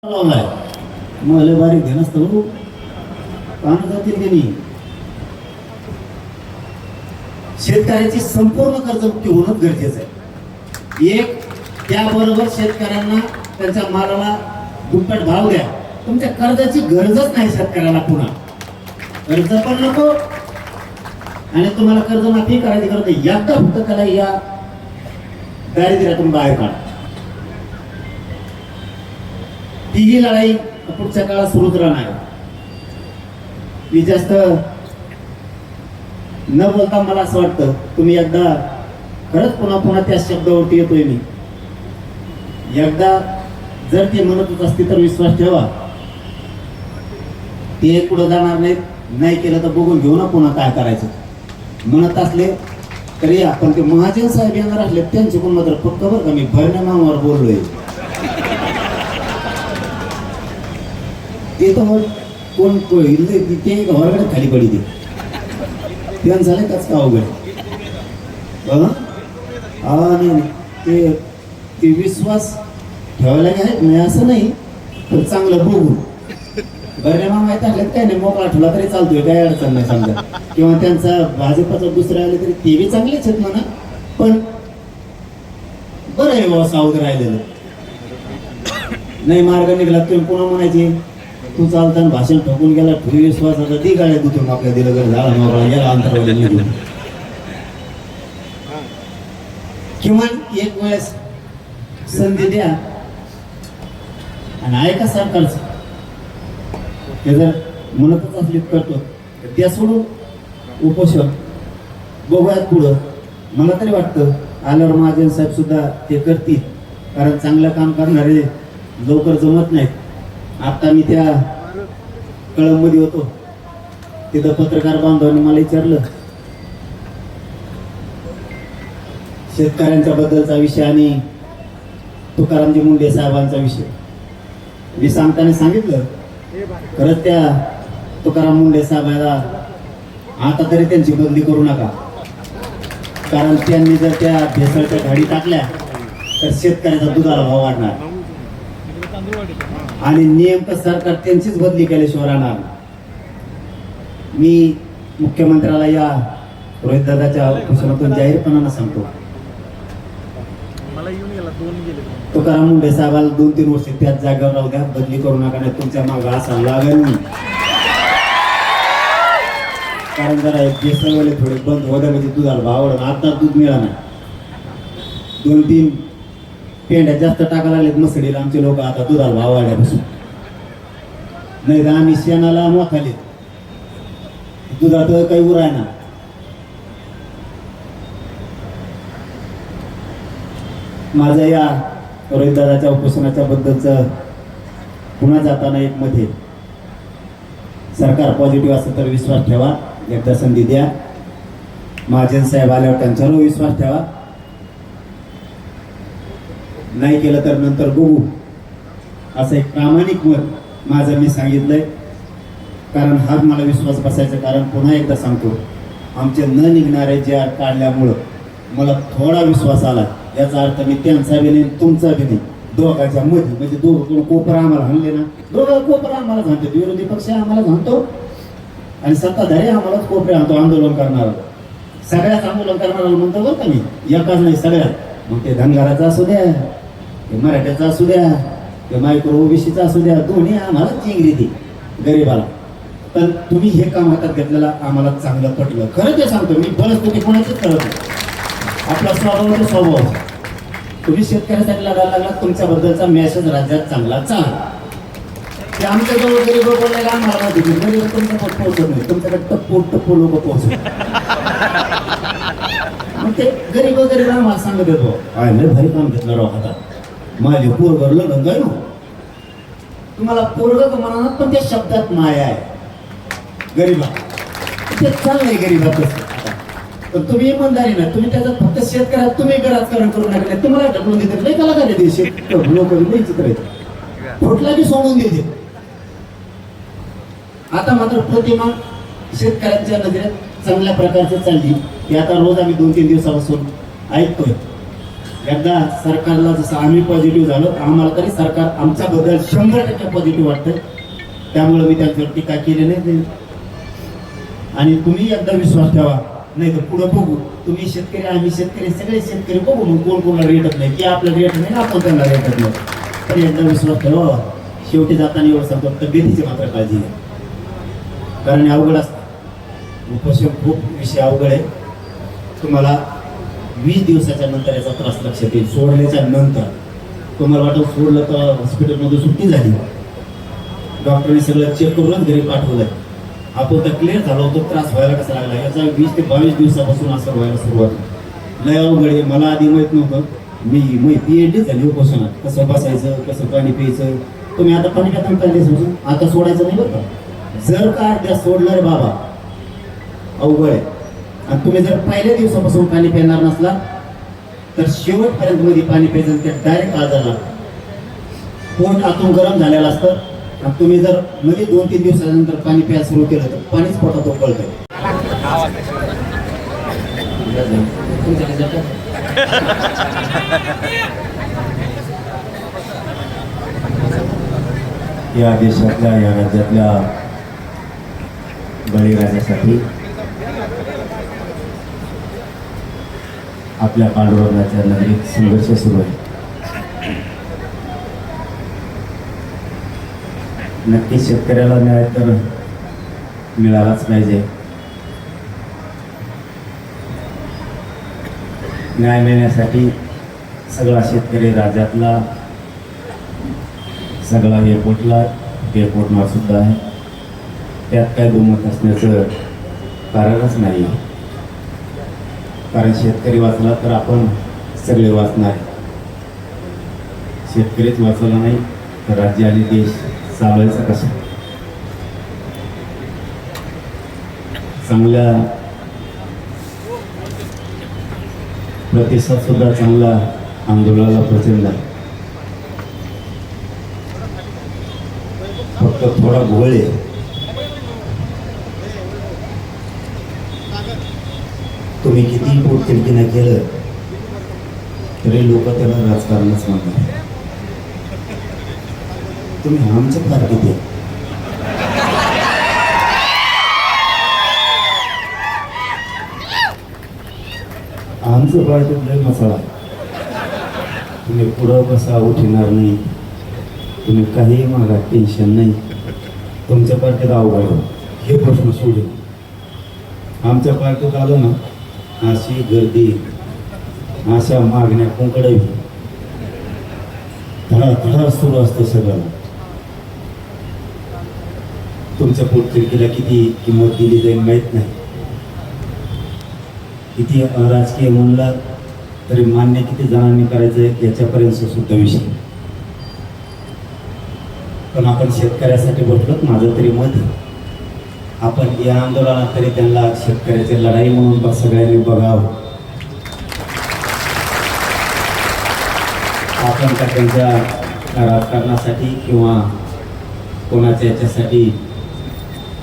लावलाय मला बारीक घेणं असतं पाहणं जातील की नाही. शेतकऱ्याची संपूर्ण कर्जमुक्ती होणं गरजेचं आहे. एक त्याबरोबर शेतकऱ्यांना त्यांच्या मालाला दुप्पट भाव द्या. तुमच्या कर्जाची गरजच नाही शेतकऱ्याला, पुन्हा कर्ज पण नको आणि तुम्हाला कर्जमाफी करायची गरज नाही. एकदा फक्त त्याला या दारिद्र्यातून बाहेर काढा. तीही लढाई पुढच्या काळात सुरूच राहणार. मी जास्त न बोलता मला असं वाटतं तुम्ही एकदा खरंच पुन्हा पुन्हा त्या शब्दावरती येतोय मी. एकदा जर ते म्हणतच असते तर विश्वास ठेवा ते पुढे जाणार नाहीत. नाही केलं तर बघून घेऊ ना पुन्हा काय करायचं. म्हणत असले तरी आपण ते महाजन साहेब येणार असले त्यांचे कोण मात्र फक्त बरं का मी भरण्या मामावर बोललोय. ते तर कोण ते घराकडे खाली पडी ते त्यान झाले त्याच का अवघड. नाही ते ते विश्वास ठेवायला आहेत नाही असं नाही, पण चांगलं बघून बरे मामा येत असले काय नाही मोकळा ठेवला तरी चालतोय, काय अडचण नाही समजा. किंवा त्यांचा भाजपाचा दुसरे आले तरी ते बी चांगलेच आहेत म्हणा, पण बरं आहे बाबा सावध राहिलेलं. नाही मार्ग निघाला तुम्ही पुन्हा म्हणायचे तू चालताना भाषण ठोकून गेला ठुरी विश्वासाचा ती गाड्या दुथून आपल्या दिलं घर झाला मोकळा गेला अंतरावली निघून. किमान एक वेळेस संधी द्या आणि ऐका सरकारचं. ते जर म्हणतच असली करतो त्या सोडून उपोषण बघूयात पुढं. मला तरी वाटतं आल्यावर महाजन साहेब सुद्धा ते करतील, कारण चांगलं काम करणारे लवकर जमत नाहीत. आता मी त्या कळंबमध्ये होतो तिथं पत्रकार बांधवांनी मला विचारलं शेतकऱ्यांच्या बद्दलचा विषय आणि तुकारामजी मुंडे साहेबांचा विषय. मी सांगताना सांगितलं खरंच त्या तुकाराम मुंडे साहेबाला आता तरी त्यांची बदली करू नका, कारण त्यांनी जर त्या भेसळच्या गाडी टाकल्या तर शेतकऱ्याचा दुधाला भाव वाढणार आणि नेमकं सरकार त्यांचीच बदली केल्याशिवाय राहणार. मी मुख्यमंत्र्याला या रोहित दादाच्या उपोषणातून जाहीरपणानं सांगतो तुकाराम मुंडे साहेबाला 2-3 वर्ष त्याच जागेवर राहू द्या, बदली करू नका, नाही तुमच्या मागं असा लागेल नाही. कारण जरा बेसळवाले थोडे बंद होत्या म्हणजे दुधाला भाव वाढला. आता दूध मिळालं नाही, 2-3 पेंड्या जास्त टाकायला लागलेत मसडीला आमचे लोक आता दुधाला भाव वाढल्यापासून. नाही तर आम्ही शेणाला मोठाले दुधात काही उराय ना. माझं या रोहित दादाच्या उपोषणाच्या बद्दलचं पुन्हा जाताना एक मत आहे, सरकार पॉझिटिव्ह असेल तर विश्वास ठेवा, एकदा संधी द्या. महाजन साहेब आल्यावर त्यांच्यावर विश्वास ठेवा. नाही केलं तर नंतर बघू असं एक प्रामाणिक मत माझं मी सांगितलंय. कारण हा मला विश्वास बसायचं कारण पुन्हा एकदा सांगतो आमचे न निघणारे ज्या काढल्यामुळं मला थोडा विश्वास आला. याचा अर्थ मी त्यांचा बी नाही तुमचा बी नाही, दोघांच्या मध्ये म्हणजे दोघं कोपरा आम्हाला हाणले ना, दोघं कोपरा आम्हाला हाणतो, विरोधी पक्ष आम्हाला हाणतो आणि सत्ताधारी आम्हालाच कोपरे हाणतो. आंदोलन करणार सगळ्याच आंदोलन करणार म्हणतो बरं का मी, एकाच नाही सगळ्यात. मग ते धनगराचा असू द्या, ते मराठ्याचा असू द्या, ते मायक्रो ओबीसीचा असू द्या, दोन्ही आम्हाला चिंगरी ती गरीबाला. पण तुम्ही हे काम हातात घेतलेलं आम्हाला चांगलं पटलं. खरं ते सांगतो मी, परिस्थिती कोणाचीच करत नाही. आपला स्वभाव स्वभाव तुम्ही शेतकऱ्यासाठी लढायला लागला, तुमच्याबद्दलचा मेसेज राज्यात चांगला चांगला. ते आमच्या जवळ गरीब बोलायला आम्हाला माहिती गरीब तुमच्याकडे पोहोचत नाही, तुमच्याकडे टप्पू लोक पोहोचत. मग ते गरीब आम्हाला सांगत येतो लय भारी काम घेतलं राव हातात, माझे पोरग लग्न काय ना. तुम्हाला पोरग म्हणा पण त्या शब्दात माया आहे गरीबा, ते चाललंय गरीबात. पण तुम्ही इमानदारी ना, तुम्ही त्याच्यात फक्त शेतकऱ्यात तुम्ही राजकारण करू नका. तुम्हाला ढकलून देते नाही कला काय ते लोक नाही चित्र फुटला की सोडून देते. आता मात्र प्रतिमा शेतकऱ्यांच्या नजरेत चांगल्या प्रकारचे चालली. की आता रोज आम्ही 2-3 दिवसापासून ऐकतोय एकदा सरकारला जसं आम्ही पॉझिटिव्ह झालो आम्हाला तरी सरकार आमच्याबद्दल 100% पॉझिटिव्ह वाटतं. त्यामुळे मी त्यांच्यावर टीका केली नाही. आणि तुम्ही एकदा विश्वास ठेवा, नाही तर पुढे बघू. तुम्ही शेतकरी आम्ही शेतकरी सगळे शेतकरी बघू मग कोण कोणाला रेटत नाही की आपल्याला रेट नाही ना आपण त्यांना रेटत नाही. तरी एकदा विश्वास ठेवा. शेवटी जाताना एवढं सांगतो तब्येतीची मात्र काळजी घ्या, कारण अवघड असतं. उपोषण खूप विषय अवघड आहे. तुम्हाला 20 दिवसाच्या नंतर याचा त्रास लक्षात येईल. सोडल्याच्या नंतर तुम्हाला वाटतं सोडलं तर हॉस्पिटलमध्ये सुट्टी झाली, डॉक्टरने सगळं चेक करूनच घरी पाठवलंय, आपण तर क्लिअर झालो होतो, त्रास व्हायला कसा लागला. याचा 20 ते 22 दिवसापासून असं व्हायला सुरुवात. लय अवघड आहे. मला आधी माहीत नव्हतं. मी PhD झाली उपोषणात, कसं बसायचं कसं पाणी प्यायचं. तुम्ही आता पाणी पिता पाहिजे समजून, आता सोडायचं नाही बरं का. जर का अर्ध्या सोडलं रे बाबा अवघड आहे. आणि तुम्ही जर पहिल्या दिवसापासून पाणी पिणार नसला तर शेवटपर्यंत मध्ये पाणी प्यायचं, ते डायरेक्ट आजारला. पोट आतून गरम झालेलं असतं. आणि तुम्ही जर मध्ये 2-3 दिवसानंतर पाणी प्यायला सुरू केलं तर पाणीच पोटात उकळतंय. या देशातल्या या राज्यातल्या बळीराजासाठी आपल्या पांडुरंगाच्या नगरीत संघर्ष सुरू आहे. नक्कीच शेतकऱ्याला न्याय तर मिळालाच पाहिजे. न्याय मिळण्यासाठी सगळा शेतकरी राज्यातला सगळा एअरपोर्टला सुद्धा आहे. त्यात काय दुमत असण्याचं कारणच नाही. कारण शेतकरी वाचला तर आपण सगळे वाचणार. शेतकरीच वाचला नाही तर राज्य आणि देश चालवायचं कसं. चांगल्या प्रतिसाद सुद्धा चांगला आंदोलनाला प्रचंड आहे. फक्त थोडा घोळ आहे. तुम्ही किती पोटतिडकीनं केलं तरी लोक त्याला राजकारणच म्हणतात. तुम्ही आमचं फार किती आमचं पार्टीत लय मसाला. तुम्ही पुढं कसा उठणार नाही, तुम्ही काही मागा टेन्शन नाही. तुमच्या पार्टीत अवघड हे प्रश्न सोडून आमच्या पार्टीत आलं ना, अशी गर्दी अशा मागण्या कोणकडे धडा सुरू असतं सगळं. तुमच्या पोटतिडकीला किती किंमत दिली जाईल माहीत नाही. किती राजकीय म्हणला तरी मान्य किती जणांनी करायचं याच्यापर्यंत सुद्धा विषय. पण आपण शेतकऱ्यासाठी बसलोत. माझं तरी मत आहे आपण या आंदोलनात तरी त्यांना शेतकऱ्याची लढाई म्हणून सगळ्यांनी बघावं. आपण का त्यांच्या राजकारणासाठी किंवा कोणाच्या याच्यासाठी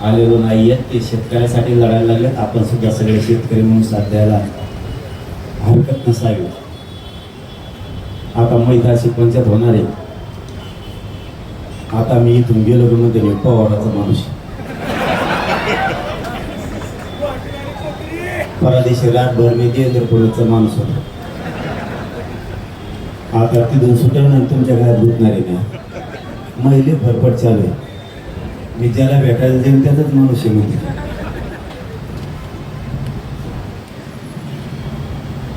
आलेलो नाही आहेत. ते शेतकऱ्यासाठी लढायला लागलेत. आपण सुद्धा सगळे शेतकरी म्हणून साथ द्यायला हरकत नसावी. आता मैदाशी पंचायत होणार आहे. आता मी इथून गेलो म्हणते मी पवाराचा माणूस. परदेशी रातभर मी देवेंद्रपूरचा माणूस होतो. आता तिथून सुटवणार तुमच्या घरात दुखणारे नाही. महिले भरपट चालू आहे. मी ज्याला भेटायला जाईल त्याचाच माणूस आहे म्हणते.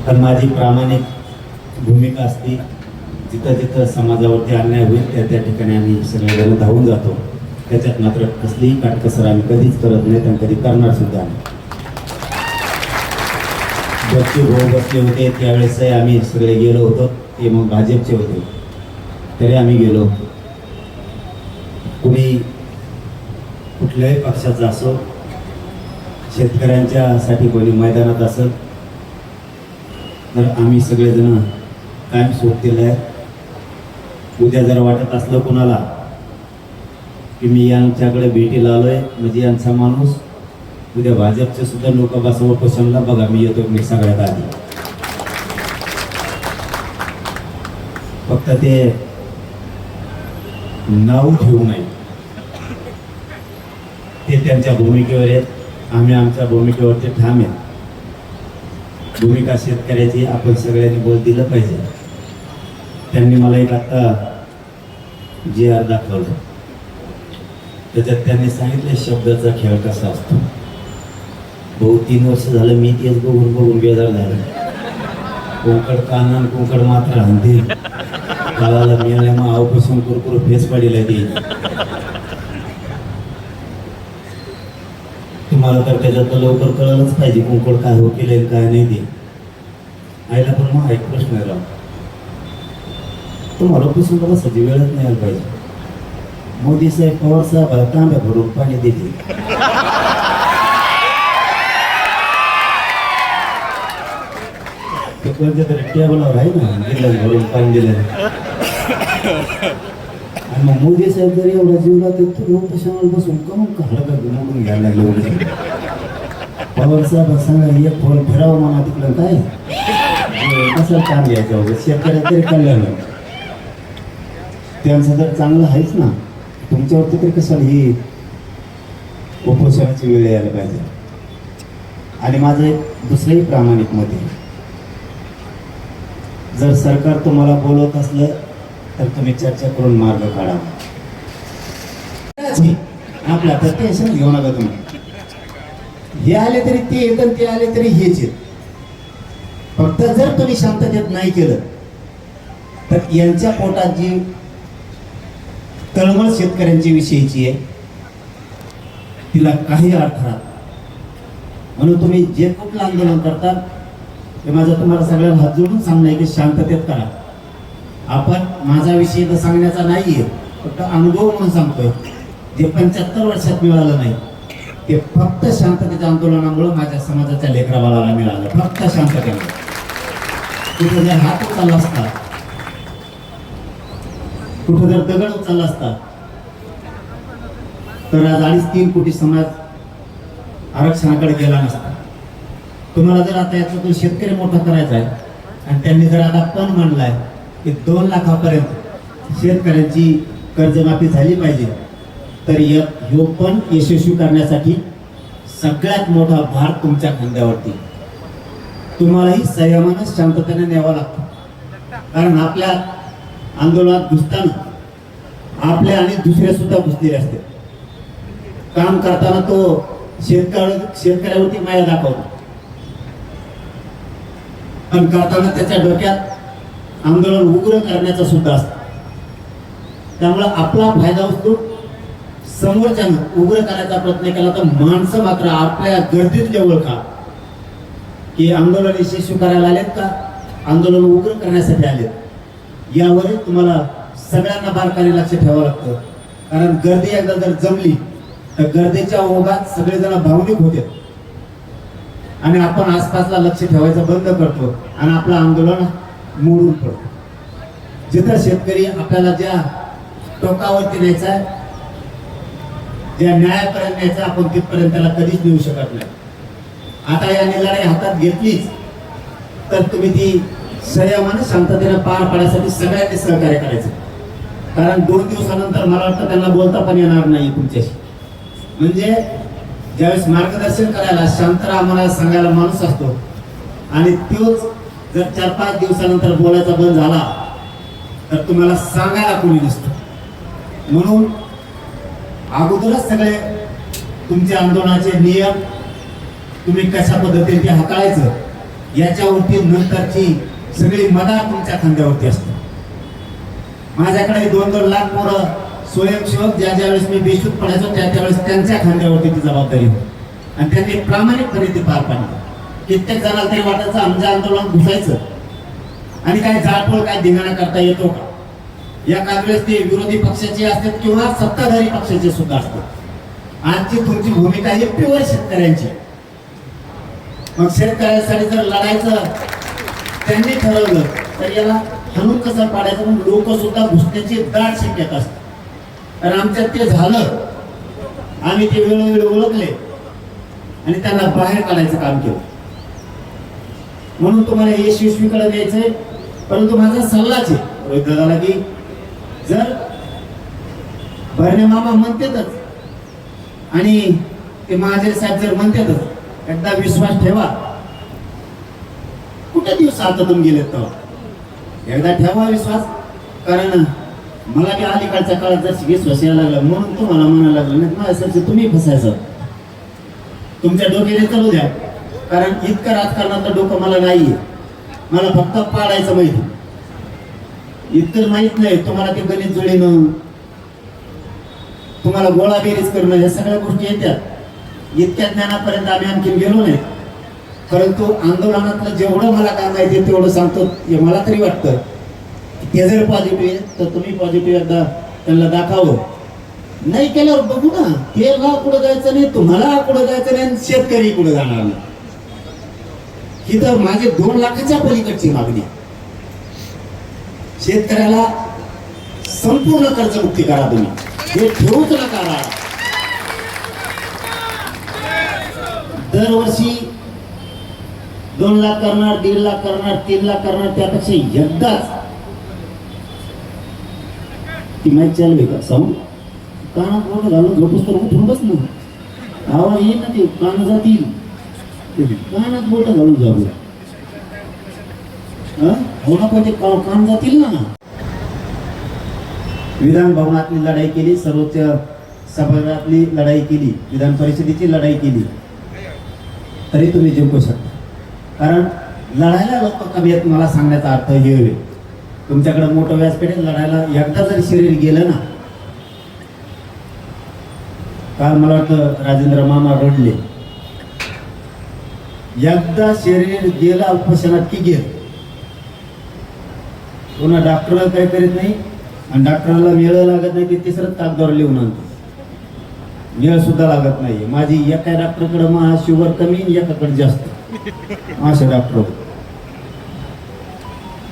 पण माझी प्रामाणिक भूमिका असते. जिथं जिथं समाजावरती अन्याय होईल त्या त्या ठिकाणी आम्ही सगळेजण धावून जातो. त्याच्यात मात्र कसलीही काटकसर आम्ही कधीच करत नाही आणि कधी करणार सुद्धा नाही. बच्चू भाऊ बसले होते त्यावेळेस आम्ही सगळे गेलो होतो. ते मग भाजपचे होते तरी आम्ही गेलो. कुणी कुठल्याही पक्षाचा असो, शेतकऱ्यांच्यासाठी कोणी मैदानात असत तर आम्ही सगळेजण कायम सोबतीला आहे. उद्या जर वाटत असलं कुणाला की मी यांच्याकडे भेटीला आलोय म्हणजे यांचा माणूस, उद्या भाजपचे सुद्धा लोक बसवं पोषणला बघा मी येतो मी सगळ्यात आधी. फक्त ते नाव ठेवू नये, ते त्यांच्या भूमिकेवर आहेत, आम्ही आमच्या भूमिकेवरती ठाम आहेत. भूमिका शेतकऱ्याची आपण सगळ्यांनी बोल दिलं पाहिजे. त्यांनी मला एक आता जी आर दाखवलं, त्याच्यात त्यांनी सांगितलं शब्दाचा खेळ कसा असतो. भाऊ 3 वर्ष झालं मी तेच बघून बघून बेजार झालं. कोंकड कानन कोंकड मात्र आणते काळाला मिळाल्या मग आवपासून कुरकुर फेस पाडीला ते. तुम्हाला तर त्याच्यात लवकर कळलंच पाहिजे कोंकड काय हो केलं काय नाही ते. आईला पण मग एक प्रश्न आहे राव, तुम्हाला पुसून बसायची वेळच नाही आला पाहिजे. मोदी साहेब पवार साहेब तांब्या भरून पाणी देते. ते कोणत्या तरी टेबलावर आहे ना दिलं भरून पाणी दिलं. आणि मग मोदी साहेब जर एवढा जीव लागते तर कशावर बसून कमून हलका मोडून घ्यायला लागले वगैरे. पवार साहेब सांगा एक फोन फिरावं म्हणा तिकडं काय कसं काम घ्यायचं वगैरे शेतकऱ्या तरी कल्याण त्यांचं तर चांगलं आहेच ना. तुमच्यावरती तरी कशाला ही उपोषणाची वेळ यायला पाहिजे. आणि माझं एक दुसरंही प्रामाणिक मत आहे, जर सरकार तुम्हाला बोलवत असलं तर तुम्ही चर्चा करून मार्ग काढा. आपल्या तर टेन्शन घेऊ नका तुम्ही. हे आले तरी ते येत आणि ते आले तरी हेच येत. फक्त जर तुम्ही शांततेत नाही केलं तर यांच्या पोटात जी तळमळ शेतकऱ्यांची विषयीची आहे तिला काही अर्थ राहत. म्हणून तुम्ही जे कुठलं आंदोलन करतात ते माझं तुम्हाला सगळ्यांना हात जोडून सांगणं आहे की शांततेत करा. आपण माझा विषय तर सांगण्याचा नाहीये, फक्त अनुभव म्हणून सांगतोय. जे 75 वर्षात मिळालं नाही ते फक्त शांततेच्या आंदोलनामुळे माझ्या समाजाच्या लेकराबाळाला मिळालं. फक्त शांततेने. कुठं जर हात उचलला असता, कुठं जर दगड उचलला असता तर आज 2.5-3 कोटी समाज आरक्षणाकडे गेला नसता. तुम्हाला जर आता याच्यातून शेतकरी मोठा करायचा आहे आणि त्यांनी जर आता पण मांडलाय की 2 लाखापर्यंत शेतकऱ्यांची कर्जमाफी झाली पाहिजे, तर ह्यो पण यशस्वी करण्यासाठी सगळ्यात मोठा भार तुमच्या खांद्यावरती. तुम्हालाही संयमानं शांततेने न्यावा लागतो. कारण आपल्या आंदोलनात घुसताना आपल्या आणि दुसरे सुद्धा घुसलेले असते. काम करताना तो शेतकऱ्यावरती माया दाखवतो, पण करताना त्याच्या डोक्यात आंदोलन उग्र करण्याचा सुद्धा असतं. त्यामुळे आपला फायदा असतो. समोरच्यानं उग्र करायचा प्रयत्न केला तर माणसं मात्र आपल्या गर्दीत ओळखा की आंदोलन यशस्वी करायला आलेत का आंदोलन उग्र करण्यासाठी आलेत. यावरही तुम्हाला सगळ्यांना बारकाईने लक्ष ठेवावं लागतं. कारण गर्दी एकदा जर जमली तर गर्दीच्या ओघात सगळेजण भावनिक होते आणि आपण आसपासला लक्ष ठेवायचं बंद करतो आणि आपलं आंदोलन मोडून पडतो. जिथं शेतकरी आपल्याला ज्या टोकावरती न्यायचा आहे, ज्या न्यायापर्यंत न्यायचा, आपण तिथपर्यंत त्याला कधीच नेऊ शकत नाही. आता या लढाई हातात घेतलीच तर तुम्ही ती संयमाने शांततेने पार पाडण्यासाठी सगळ्यांनी सहकार्य करायचं. कारण 2 दिवसानंतर मला वाटतं त्यांना बोलता पण येणार नाही तुमच्याशी. म्हणजे ज्यावेळेस मार्गदर्शन करायला शांतरामाला सांगायला माणूस असतो आणि तोच जर 4-5 दिवसानंतर बोलायचा बंद झाला तर तुम्हाला सांगायला कोणी नसतं. म्हणून अगोदरच सगळे तुमच्या आंदोलनाचे नियम तुम्ही कशा पद्धतीने ते हाताळायचं याच्यावरती नंतरची सगळी मदत तुमच्या खांद्यावरती असते. माझ्याकडे 2-2 लाख पोरं स्वयंसेवक ज्या वेळेस मी बेशुद्ध पडायचो त्यावेळेस त्यांच्या खांद्यावरती ती जबाबदारी होती आणि त्यांनी प्रामाणिकपणे ती पार पाडली. कित्येक जणांना तरी वाटायचं आमच्या आंदोलन घुसायचं आणि काय जाळपोळ काय धिंगाणा करता येतो का. या वेळेस ते विरोधी पक्षाचे असतात किंवा सत्ताधारी पक्षाचे सुद्धा असतात. आजची तुमची भूमिका ही प्युअर शेतकऱ्यांची. मग शेतकऱ्यांसाठी जर लढायचं त्यांनी ठरवलं तर याला हाणून कसं पाडायचं म्हणून लोक सुद्धा घुसण्याची दाट शक्यता असते. कारण आमच्यात ते झालं, आम्ही ते वेळोवेळी ओळखले आणि त्यांना बाहेर काढायचं काम केलं. म्हणून तुम्हाला यशस्वीकडे द्यायचंय. परंतु माझा सल्लाच आहे, रोहित दादाला की जर भरणे मामा म्हणतातच आणि ते महाजन साहेब जर म्हणतातच एकदा विश्वास ठेवा. कुठे दिवस हातातून गेलेत तर एकदा ठेवा विश्वास. कारण मला बी अलीकडच्या काळात जर विश्वास यायला लागला म्हणून तुम्हाला म्हणायला लागलं नाही माझ्यासारखं तुम्ही फसायचं. तुमच्या डोक्याने चालू द्या. कारण इतकं राजकारणाचं डोकं मला नाहीये. मला फक्त पाडायचं माहिती. इतकं माहित नाही तुम्हाला ते गणित जुळणं, तुम्हाला गोळा बेरीज करणं, या सगळ्या गोष्टी येतात. इतक्या ज्ञानापर्यंत आम्ही आणखी गेलो नाही. परंतु आंदोलनातलं जेवढं मला काय माहिती आहे तेवढं सांगतो. हे मला तरी वाटतं ते जर पॉझिटिव्ह आहे तर तुम्ही पॉझिटिव्ह एकदा त्यांना दाखवावं. नाही केल्यावर बघू ना. तेला कुठं जायचं नाही, तुम्हाला कुठं जायचं नाही, शेतकरी कुठं जाणार नाही. ही तर माझे 2 लाखाच्या पलीकडची मागणी. शेतकऱ्याला संपूर्ण कर्जमुक्ती करा तुम्ही. हे ठेवूच नका. दरवर्षी 2 लाख करणार, 1.5 लाख करणार, 3 लाख करणार, त्यापेक्षा एकदाच ती माहिती चालू का साऊंड कानात बोट घालून झोपूस तर उठून बस ना. आवाज येईल ना ते कान जातील. कानात बोट घालून जाऊ हो ना पण ते कान जातील ना. विधान भवनातली लढाई केली, सर्वोच्च सभागृहातली लढाई केली, विधान परिषदेची लढाई केली, तरी तुम्ही जिंकू शकता. कारण लढायला लोक कमी आहेत. मला सांगण्याचा अर्थ हे होईल तुमच्याकडे मोठं व्यासपीठ लढायला एकदा जरी शरीर गेलं ना. काल मला वाटतं राजेंद्र मामा रडले. एकदा शरीर गेला उपोषणात की गेल. पुन्हा डॉक्टर काही करीत नाही आणि डॉक्टरला वेळ लागत नाही. ते तिसरं कागदावर लिहून आणतो. वेळ सुद्धा लागत नाही. माझी एका डॉक्टरकडे महा शुगर कमी, एकाकडे जास्त. अशा डॉक्टर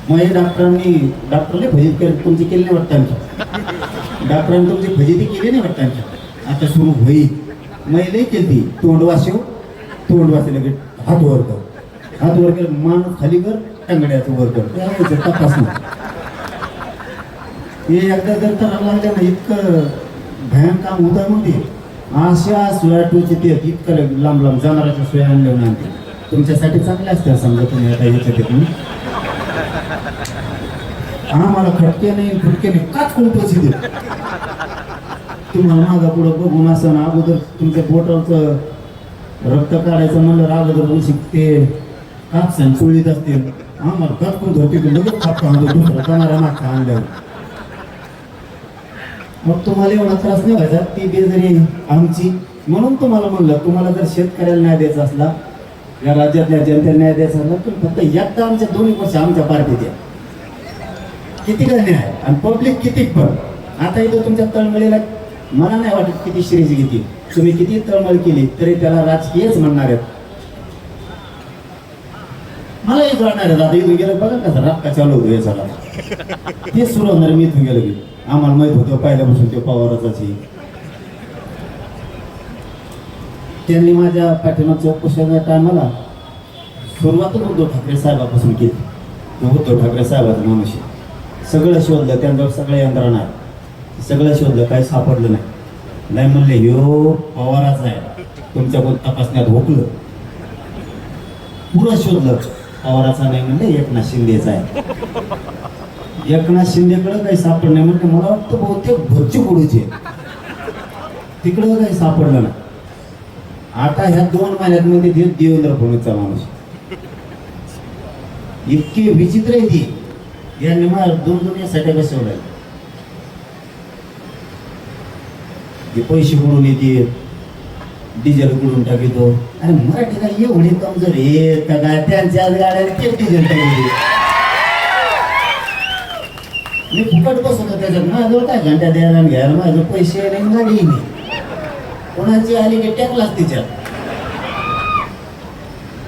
मग डॉक्टरने फजित तुमची केली नाही वाटतं. आमच्या डॉक्टरांनी तुमची फजिती केली नाही वाटतं. आमच्या आता सुरू होईल. महिला केली तोंड वाचे लगेच हात वर कर, हात वर कर, मान खाली कर, टंगड्याचं वर कर, तपासून. हे एकदा जर करायला लागलं ना इतकं भयान काम होतं. मग ते अशा सोया टोचे ते इतकं लांब लांब जाणाऱ्याच्या सोया आणल्या आणते. तुमच्यासाठी चांगल्या असत्या समजा तुम्ही आता याच्यात तुम्ही आम्हाला खटके नाही फुटके नाही काच कोण टोची दे. तुम्हाला मागा पुढं बघून असं ना अगोदर तुमच्या बोटावरचं रक्त काढायचं म्हणलं अगोदर बोलशी ते कापसान चोळीत असतील. आम्हाला कापकून धरते लगेच खापका आणतो दुसरा कामाला मागचा आणल्यावर. मग तुम्हाला एवढा त्रास नाही व्हायचा. ती बेजारी आमची. म्हणून तुम्हाला म्हणलं तुम्हाला जर शेतकऱ्याला न्याय द्यायचा असला, या राज्यातल्या जनतेला न्याय द्यायचा असला तर फक्त एकदा आमच्या 2 वर्ष आमच्या पार्टी द्या. किती काय न्याय आणि पब्लिक किती पण. आता इथं तुमच्या तळमळीला मला नाही वाटत किती शिरीज घेतील. तुम्ही किती तळमळ केली तरी त्याला राजकीयच म्हणणार आहेत. मला एक वाटणार आहे आता इथून गेलं बघा कसा राबका चालू होतो या सगळा. ते सुरू होणार. मी इथून गेलो की आम्हाला माहित होतं पहिल्यापासून ते पवाराचाची. त्यांनी माझ्या पाठीमागच्या उपोषणाच्या टायमाला सुरुवातच उद्धव ठाकरे साहेबापासून केली. उद्धव ठाकरे साहेबाचं माणूस सगळं शोधलं. त्यांच्यावर सगळ्या यंत्रणा आहे. सगळं शोधलं, काही सापडलं नाही. नाही म्हणले ह्यो पवाराचा आहे. तुमच्याकडून तपासण्यात होकलं. पुढं शोधलं पवाराचा नाही म्हणले एकनाथ शिंदेचा आहे. एकनाथ शिंदेकडे काही सापडलं नाही म्हणजे मला वाटतं बहुतेक भरची पुढचे तिकडं काही सापडलं नाही. आता ह्या 2 महिन्यात मध्ये देवेंद्र फडणवीसचा माणूस इतकी विचित्र आहे ती. यांनी मला 2 यासाठी बसवलं. ते पैसे कुठून येते, डिझेल कुठून टाकतो. अरे मराठी काय एवढी कमजोर आहे का काय? त्यांच्या गाड्याने ते डिझेल टाकली. मी फुकट बसवतो त्याच्यात. माझ्याजवळ काय घंटा द्यायला घ्यायला माझं पैसे नाही, गाडी नाही. कोणाची आली की टॅकलाच तिच्यात.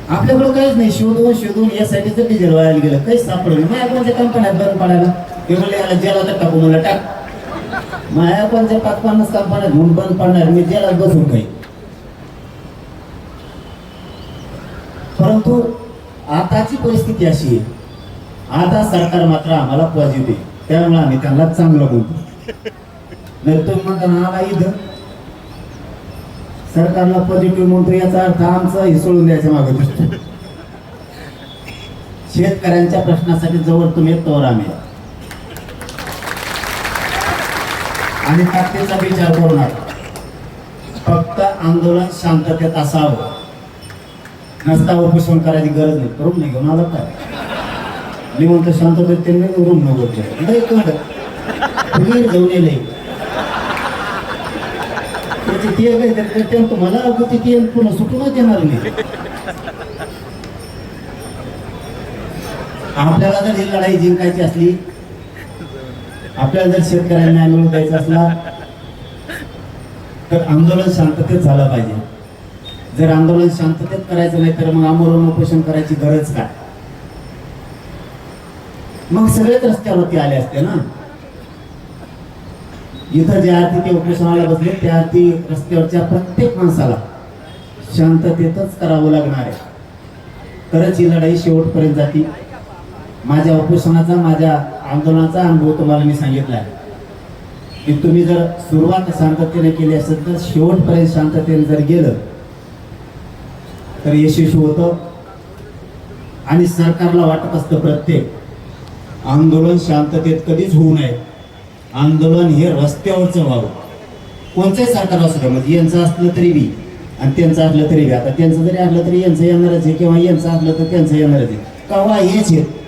आपल्याकडं काहीच नाही. शोधून यासाठी जर डिझेल वायाला गेलं काहीच सापडलं. माझ्या कंपन्यात बंद पडायला ते म्हणले याला जेला तर टाकू मला टाक. माझ्या 50 कंपन्यात म्हणून बंद पडणार. मी जेलात बसून काही. परंतु आताची परिस्थिती अशी आहे. आता सरकार मात्र आम्हाला पॉझिटिव्ह. त्यामुळे आम्ही त्यांना चांगलं बोलतो. नाही तुम्ही म्हणताना आला इथं सरकारला पॉझिटिव्ह म्हणतो, याचा अर्थ आमचं हे सोडून द्यायचं मागं दिसतो. शेतकऱ्यांच्या प्रश्नासाठी जवळ तुम्ही तोवर आम्ही आणि ताकदीचा विचार करू नका. फक्त आंदोलन शांततेत असावं, नसता उपोषण करायची गरज नाही. करून नाही घेऊन आला काय मी म्हणतो शांततेत ते नाही रूम नको जाऊन येले तुम्हाला पुन्हा सुटूनच येणार नाही. आपल्याला जर ही लढाई जिंकायची असली, आपल्याला जर शेतकऱ्यांना न्याय मिळवून द्यायचा असला तर आंदोलन शांततेत झालं पाहिजे. जर आंदोलन शांततेत करायचं नाही तर मग आमरण उपोषण करायची गरज काय? मग सगळेच रस्त्यावरती आले असते ना. इथं ज्या अर्थी ते उपोषणाला बसले त्या अर्थी रस्त्यावरच्या प्रत्येक माणसाला शांततेतच करावं लागणार आहे. तरच ही लढाई शेवटपर्यंत जाती. माझ्या उपोषणाचा, माझ्या आंदोलनाचा अनुभव तुम्हाला मी सांगितला आहे की तुम्ही जर सुरुवात शांततेने केली असेल तर शेवटपर्यंत शांततेने जर गेलं तर यशस्वी होतं. आणि सरकारला वाटत असतं प्रत्येक आंदोलन शांततेत कधीच होऊ नये, आंदोलन हे रस्त्यावरचं व्हावं. कोणत्याही सरकार असू द्या, म्हणजे यांचं असलं तरी बी आणि त्यांचं असलं तरी बी. आता त्यांचं जरी असलं तरी यांचं येणारच आहे, किंवा यांचं असलं तर त्यांचं येणारच आहे. केव्हा हेच आहेत